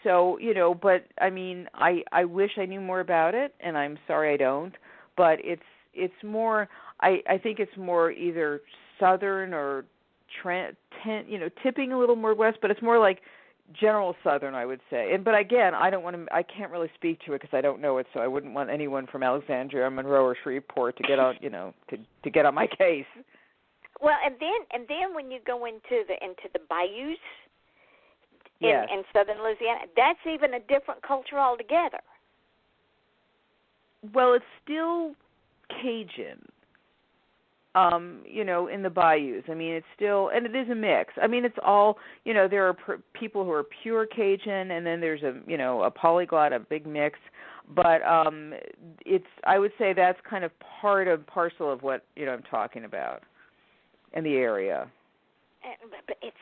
So but I mean, I wish I knew more about it, and I'm sorry I don't. But it's more. I think it's more either southern or tipping a little more west, but it's more like general southern, I would say. But again, I can't really speak to it because I don't know it, so I wouldn't want anyone from Alexandria, Monroe, or Shreveport to get on, to get on my case. Well, and then when you go into the bayous in southern Louisiana, that's even a different culture altogether. Well, it's still Cajun. In the bayous. I mean, it's still, and it is a mix. I mean, it's all, there are people who are pure Cajun, and then there's a polyglot, a big mix. But I would say that's kind of part and parcel of what, I'm talking about in the area. But it's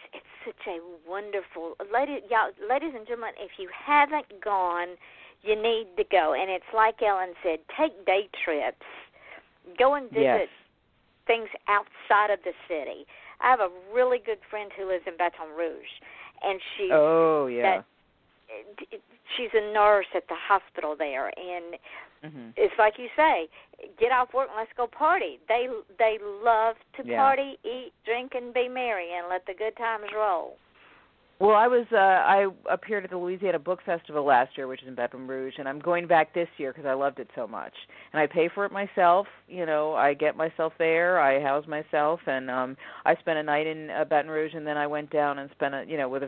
such a wonderful, ladies and gentlemen, if you haven't gone, you need to go. And it's like Ellen said, take day trips. Go and visit. Yes. Things outside of the city. I have a really good friend who lives in Baton Rouge, and she's she's a nurse at the hospital there, and it's like you say, get off work and let's go party. They love to party, eat, drink, and be merry, and let the good times roll. Well, I appeared at the Louisiana Book Festival last year, which is in Baton Rouge, and I'm going back this year because I loved it so much. And I pay for it myself. I get myself there. I house myself, and I spent a night in Baton Rouge, and then I went down and spent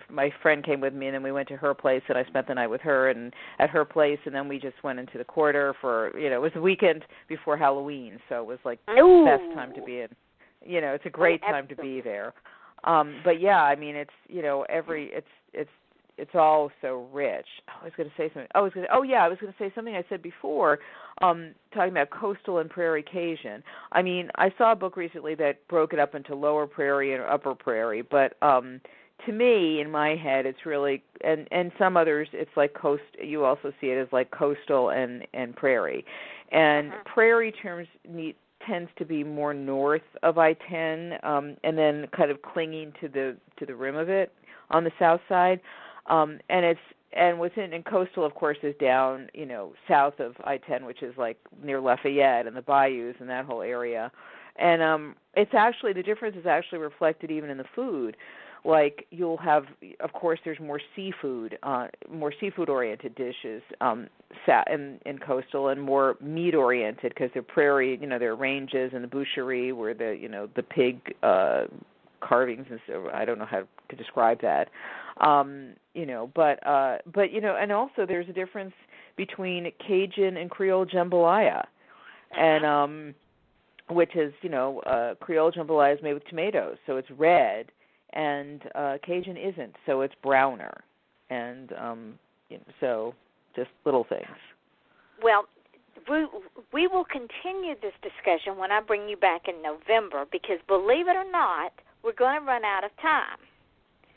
my friend came with me, and then we went to her place, and I spent the night with her and at her place, and then we just went into the quarter for it was the weekend before Halloween, so it was like the best time to be in. It's a great time to be there. But yeah, I mean, it's it's all so rich. I was going to say something. I was going to say something I said before, talking about coastal and prairie Cajun. I mean, I saw a book recently that broke it up into lower prairie and upper prairie, but to me, in my head, it's really, and some others, it's like coast. You also see it as like coastal and prairie, and prairie terms tends to be more north of I-10, and then kind of clinging to the rim of it on the south side, and coastal, of course, is down south of I-10, which is like near Lafayette and the bayous and that whole area, and it's actually, the difference is actually reflected even in the food. Like you'll have, of course, there's more seafood-oriented dishes in coastal, and more meat-oriented because they're prairie. There are ranges and the boucherie where the pig carvings and so. I don't know how to describe that. But and also there's a difference between Cajun and Creole jambalaya, and which is Creole jambalaya is made with tomatoes, so it's red. And Cajun isn't, so it's browner, and so just little things. Well, we will continue this discussion when I bring you back in November, because believe it or not, we're going to run out of time.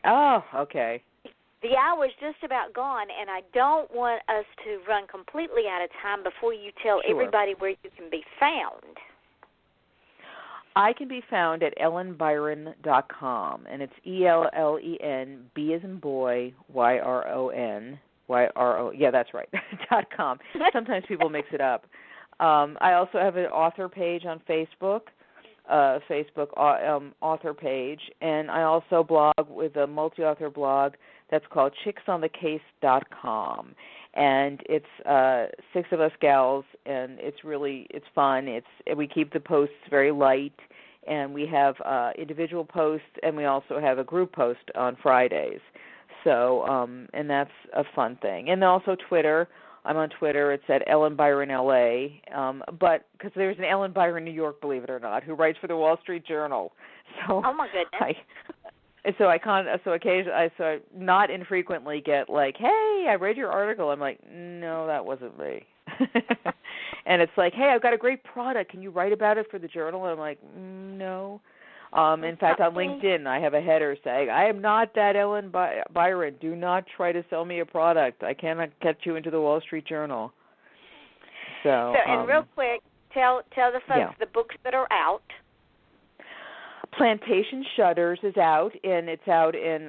Oh, okay. The hour's just about gone, and I don't want us to run completely out of time before you tell everybody where you can be found. I can be found at ellenbyron.com, and it's ELLEN, B as in boy, YRON, yeah, that's right, .com. Sometimes people mix it up. I also have an author page on Facebook, author page, and I also blog with a multi-author blog that's called chicksonthecase.com. And it's 6 of us gals, and it's fun. We keep the posts very light, and we have individual posts, and we also have a group post on Fridays. So, and that's a fun thing. And also Twitter. I'm on Twitter. It's at Ellen Byron LA. But because there's an Ellen Byron New York, believe it or not, who writes for the Wall Street Journal. So oh my goodness. I not infrequently get like, hey, I read your article. I'm like, no, that wasn't me. And it's like, hey, I've got a great product. Can you write about it for the journal? And I'm like, no. In fact, on LinkedIn, I have a header saying, I am not that Ellen Bryon. Do not try to sell me a product. I cannot get you into the Wall Street Journal. So and real quick, tell the folks the books that are out. Plantation Shutters is out, and it's out in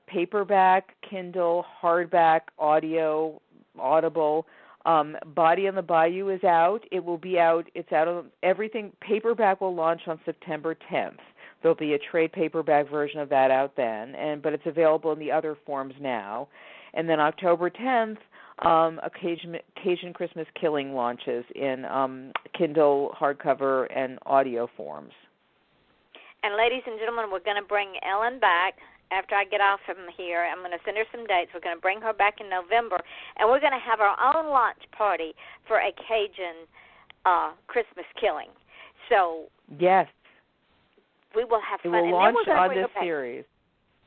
paperback, Kindle, hardback, audio, Audible. Body on the Bayou is out. It will be out. It's out on everything. Paperback will launch on September 10th. There'll be a trade paperback version of that out then, but it's available in the other forms now. And then October 10th, Cajun Christmas Killing launches in Kindle, hardcover, and audio forms. And ladies and gentlemen, we're going to bring Ellen back after I get off from here. I'm going to send her some dates. We're going to bring her back in November, and we're going to have our own launch party for a Cajun Christmas Killing. So yes, we will have fun. It will launch on this series.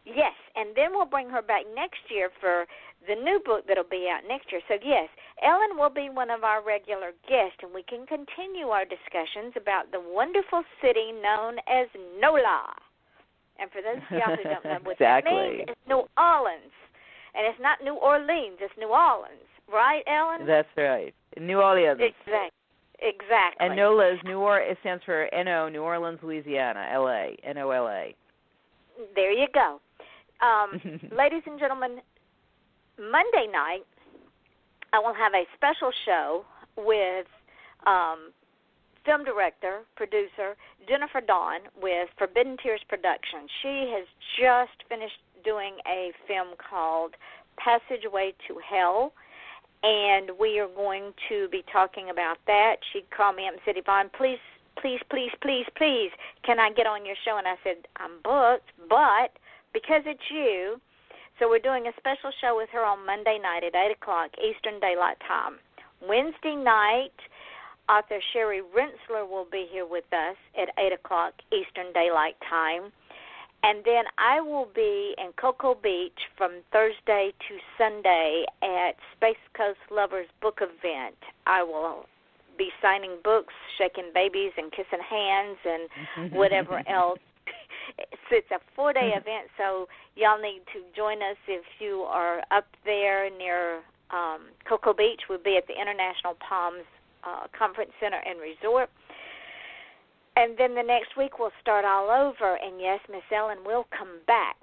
Yes, and then we'll bring her back next year for the new book that'll be out next year. So, yes, Ellen will be one of our regular guests, and we can continue our discussions about the wonderful city known as NOLA. And for those of y'all who don't know what that means, it's New Orleans. And it's not New Orleans, it's New Orleans. Right, Ellen? That's right. New Orleans. Exactly. And NOLA is it stands for N-O, New Orleans, Louisiana, L-A, N-O-L-A. There you go. Ladies and gentlemen, Monday night, I will have a special show with film director, producer, Jennifer Dawn with Forbidden Tears Productions. She has just finished doing a film called Passageway to Hell, and we are going to be talking about that. She called me up and said, Yvonne, please, can I get on your show? And I said, I'm booked, but because it's you, so we're doing a special show with her on Monday night at 8 o'clock Eastern Daylight Time. Wednesday night, author Sherry Rensler will be here with us at 8 o'clock Eastern Daylight Time. And then I will be in Cocoa Beach from Thursday to Sunday at Space Coast Lovers Book Event. I will be signing books, shaking babies, and kissing hands, and whatever else. It's a 4-day event, so y'all need to join us if you are up there near Cocoa Beach. We'll be at the International Palms Conference Center and Resort. And then the next week we'll start all over, and yes, Miss Ellen will come back.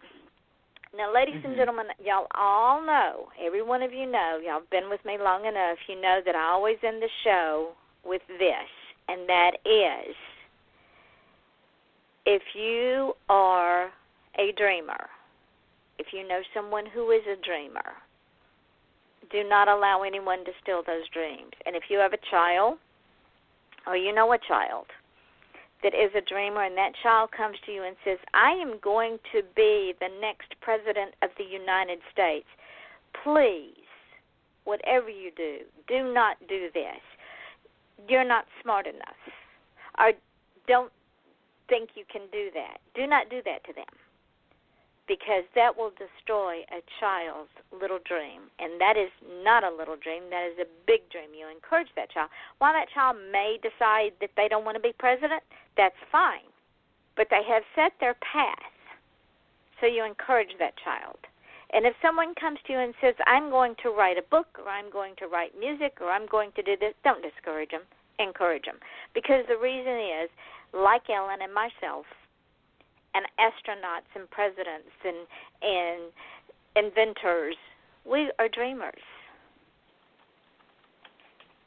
Now, ladies and gentlemen, y'all all know, every one of you know, y'all have been with me long enough, you know that I always end the show with this, and that is, if you are a dreamer, if you know someone who is a dreamer, do not allow anyone to steal those dreams. And if you have a child, or you know a child that is a dreamer, and that child comes to you and says, I am going to be the next president of the United States, please, whatever you do, do not do this. You're not smart enough. Or don't think you can do that. Do not do that to them, because that will destroy a child's little dream. And that is not a little dream. That is a big dream. You encourage that child. While that child may decide that they don't want to be president, that's fine. But they have set their path. So you encourage that child. And if someone comes to you and says, I'm going to write a book, or I'm going to write music, or I'm going to do this, don't discourage them. Encourage them. Because the reason is, like Ellen and myself, and astronauts and presidents and inventors, we are dreamers.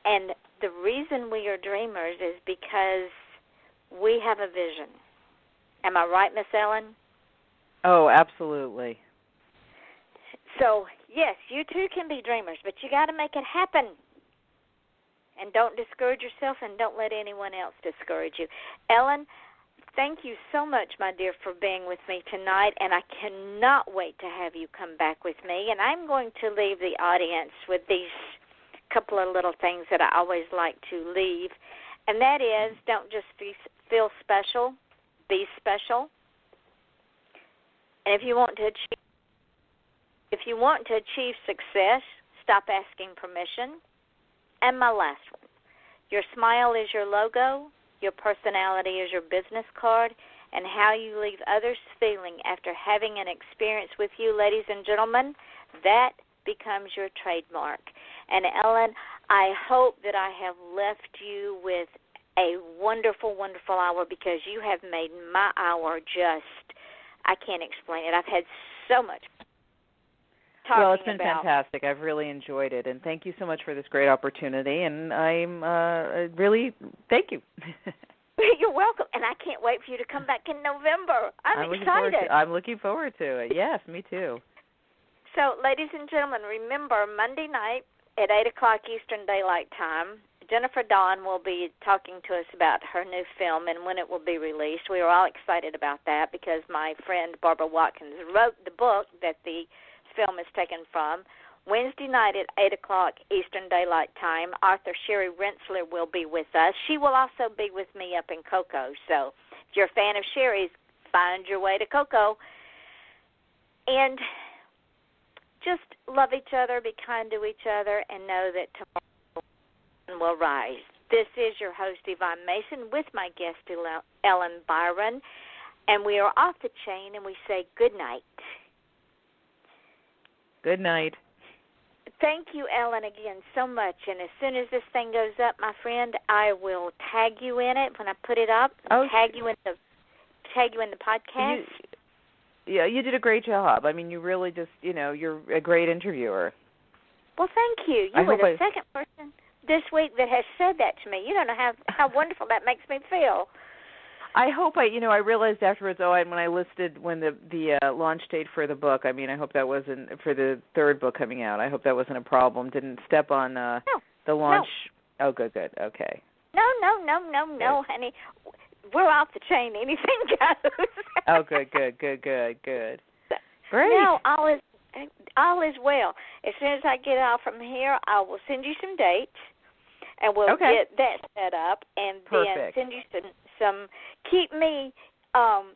And the reason we are dreamers is because we have a vision. Am I right, Miss Ellen? Oh, absolutely. So, yes, you too can be dreamers, but you got to make it happen. And don't discourage yourself, and don't let anyone else discourage you. Ellen, thank you so much, my dear, for being with me tonight, and I cannot wait to have you come back with me. And I'm going to leave the audience with these couple of little things that I always like to leave, and that is, don't just feel special, be special. And if you want to achieve success, stop asking permission. And my last one, your smile is your logo, your personality is your business card, and how you leave others feeling after having an experience with you, ladies and gentlemen, that becomes your trademark. And Ellen, I hope that I have left you with a wonderful, wonderful hour, because you have made my hour just, I can't explain it. I've had so much talking. Well, it's been fantastic. I've really enjoyed it, and thank you so much for this great opportunity, and I'm really, thank you. You're welcome, and I can't wait for you to come back in November. I'm excited. I'm looking forward to it. Yes, me too. So, ladies and gentlemen, remember, Monday night at 8 o'clock Eastern Daylight Time, Jennifer Dawn will be talking to us about her new film and when it will be released. We are all excited about that because my friend Barbara Watkins wrote the book that the film is taken from. Wednesday night at 8 o'clock Eastern Daylight Time, author Sherry Rensselaer will be with us. She will also be with me up in Cocoa. So if you're a fan of Sherry's, find your way to Cocoa. And just love each other, be kind to each other, and know that tomorrow will rise. This is your host, Yvonne Mason, with my guest, Ellen Bryon. And we are off the chain, and we say good night. Good night. Thank you, Ellen, again so much. And as soon as this thing goes up, my friend, I will tag you in it when I put it up. Tag you in the podcast. You did a great job. I mean, you really just, you're a great interviewer. Well, thank you. You were the second person this week that has said that to me. You don't know how wonderful that makes me feel. I hope I realized afterwards. When I listed when the launch date for the book. I mean, I hope that wasn't for the third book coming out. I hope that wasn't a problem. Didn't step on the launch. No. Oh, good. Okay. No, honey. We're off the chain. Anything goes. Oh, good. Great. No, all is well. As soon as I get out from here, I will send you some dates, and we'll get that set up, and then send you some. Keep me,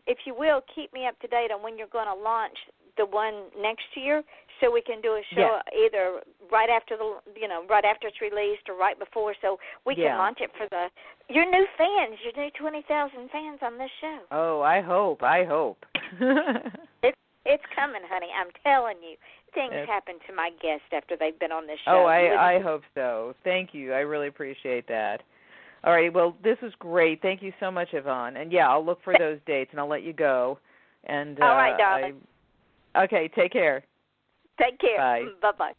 if you will, keep me up to date on when you're going to launch the one next year, so we can do a show either right after right after it's released or right before, so we can launch it for your new fans, your new 20,000 fans on this show. Oh, I hope. It's coming, honey. I'm telling you. Things happen to my guests after they've been on this show. Oh, I hope so. Thank you. I really appreciate that. All right. Well, this was great. Thank you so much, Yvonne. And, I'll look for those dates, and I'll let you go. And all right, darling. Okay. Take care. Take care. Bye. Bye-bye.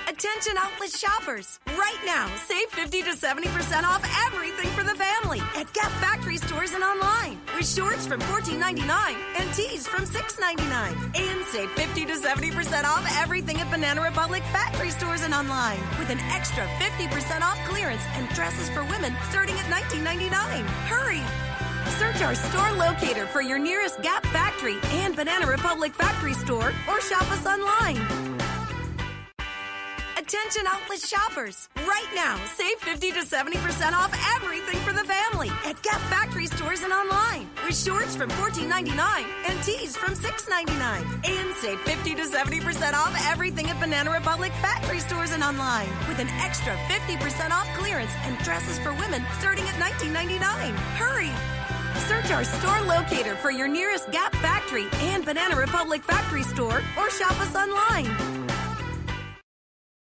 Attention outlet shoppers. Right now, save 50 to 70% off everything for the family at Gap Factory stores and online. With shorts from $14.99 and tees from $6.99. And save 50 to 70% off everything at Banana Republic Factory stores and online. With an extra 50% off clearance and dresses for women starting at $19.99. Hurry! Search our store locator for your nearest Gap Factory and Banana Republic Factory store or shop us online. Attention outlet shoppers. Right now, save 50 to 70% off everything for the family at Gap Factory stores and online. With shorts from $14.99 and tees from $6.99. And save 50 to 70% off everything at Banana Republic Factory stores and online. With an extra 50% off clearance and dresses for women starting at $19.99. Hurry! Search our store locator for your nearest Gap Factory and Banana Republic Factory store or shop us online.